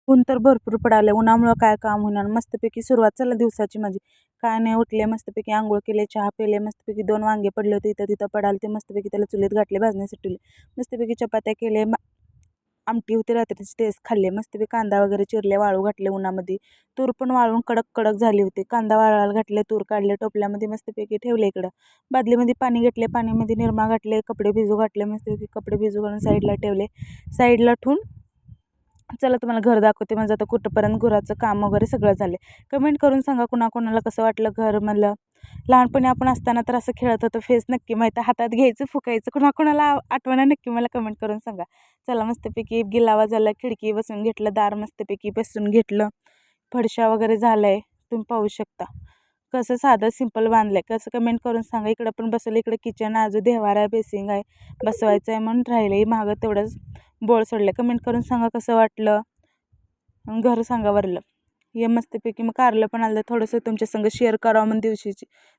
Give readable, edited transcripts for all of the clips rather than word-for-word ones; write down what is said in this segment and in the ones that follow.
ऊन तर भरपूर पडाले. उन्हामुळं काय काम होणार. मस्तपैकी सुरुवात चला दिवसाची माझी. काय नाही, उठले मस्तपैकी अंघोळ केले, चहा पिले, मस्तपैकी 2 वांगे पडले होते इथं तिथं पडाल ते मस्तपैकी त्याला चुलीत घातले, भाजण्यासाठी ठेवले. मस्तपैकी चपात्या केले, आमटी होती रात्रीची तेच खाल्ले. मस्तपैकी कांदा वगैरे चिरले, वाळू घातले उन्हामध्ये. तूर पण वाळून कडक कडक झाली होती. कांदा वाळायला घातले, तूर काढले टोपल्यामध्ये मस्तपैकी ठेवले इकडं. बादलीमध्ये पाणी घेतले, पाणीमध्ये निरमा घातले, कपडे भिजू घातले, मस्तपैकी कपडे भिजू घालून साईडला ठेवले. साईडला ठेवून चला तुम्हाला घर दाखवते. माझं आता कुठंपर्यंत घराचं काम वगैरे सगळं झालं. कमेंट करून सांगा कुणाकुणाला कसं वाटलं घर म्हणलं. लहानपणी आपण असताना तर असं खेळत होतो. फेस नक्की माहीत आहे, हातात घ्यायचं फुकायचं. कुणाकुणाला आठवण नक्की मला कमेंट करून सांगा. चला मस्तपैकी गिलावा झाला, खिडकी बसून घेतलं, दार मस्तपैकी बसून घेतलं, फडशा वगैरे झाला आहे तुम्ही पाहू शकता. कसं साधं सिंपल बांधलं आहे कसं कमेंट करून सांगा. इकडं पण बसवलं, इकडं किचन आहे, अजून देवारा आहे, बेसिंग आहे, बसवायचं आहे म्हणून राहिलं. मागं तेवढंच बोळ सोडलं. कमेंट करून सांगा कसं वाटलं. घर सांगा वरलं. हे मस्तपैकी मग कारलं पण आलं थोडंसं तुमच्या संग शेअर करावं म्हणून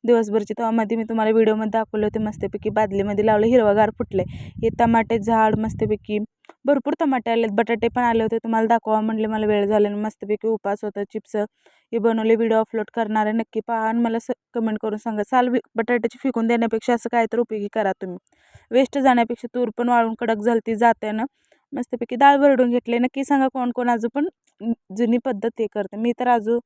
दिवसभरची. तेव्हा मध्ये मी तुम्हाला व्हिडिओमध्ये दाखवले होते. मस्तपैकी बादलीमध्ये लावलं, हिरवगार फुटले. हे टमाटे झाड मस्तपैकी भरपूर टमाटे आलेत, बटाटे पण आले होते. तुम्हाला दाखवा म्हणले, मला वेळ झाला मस्तपैकी उपास होता. चिप्स हे बनवले, व्हिडिओ अपलोड करणार आहे, नक्की पहा आणि मला कमेंट करून सांगा. बटाट्याची फेकून देण्यापेक्षा असं काय तर उपयोगी करा तुम्ही. वेस्ट जाण्यापेक्षा. तूर पण वाळून कडक झालती जाते ना. मस्तपैकी डाळ भरडून घेतले. नक्की सांगा कोण कोण अजून पण जुनी पद्धत हे करते. मी तर अजून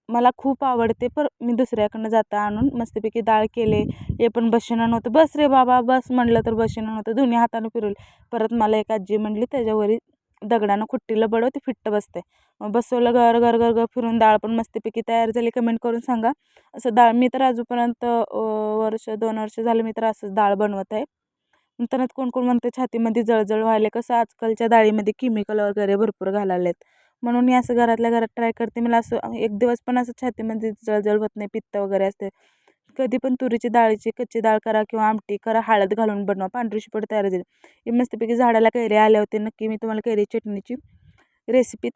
मला खूप आवडते, पण मी दुसऱ्याकडनं जाता आणून मस्तपैकी डाळ केले. हे पण बसणं नव्हतं. बस रे बाबा बस म्हणलं तर बसणं नव्हतं. दोन्ही हातानं फिरवले. परत मला एक आजी म्हणली त्याच्यावरी दगडानं खुट्टीला बडव ते फिट्ट बसते. मग बसवलं, घर घर घर घर फिरून डाळ पण मस्तपैकी तयार झाली. कमेंट करून सांगा. असं डाळ मी तर अजूनपर्यंत वर्ष 2 वर्ष झाले मी तर असंच डाळ बनवत आहे. नंतर कोण कोण म्हणते छातीमध्ये जळजळ व्हायला. कसं आजकालच्या डाळीमध्ये केमिकल वगैरे भरपूर घालायलेत, म्हणून मी असं घरातल्या घरात ट्राय करते. मला असं एक दिवस पण असं छातीमध्ये जळजळ होत नाही, पित्त वगैरे असते. कधी पण तुरीची डाळीची कच्ची डाळ करा किंवा आमटी करा, हळद घालून बनवा, पांढरी शुपड तयार झाली. ही मस्तपैकी झाडाला कैऱ्या आल्या होते. नक्की मी तुम्हाला कैरी चटणीची रेसिपी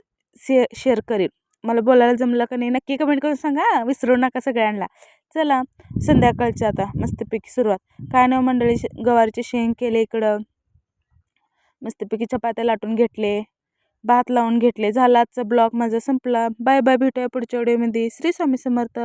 शेअर करेन. मला बोलायला जमलं का नाही नक्की कमेंट करून सांगा, विसरू नका सगळ्यांना. चला संध्याकाळची आता मस्तपैकी सुरुवात. काय नाही मंडळी, गवारचे शेंग केले इकडं, मस्तपैकी चपात्या लाटून घेतले, भात लावून घेतले. झाला आजचा ब्लॉग माझा संपला. बाय बाय, भेटूया पुढच्या व्हिडिओमध्ये. श्री स्वामी समर्थ.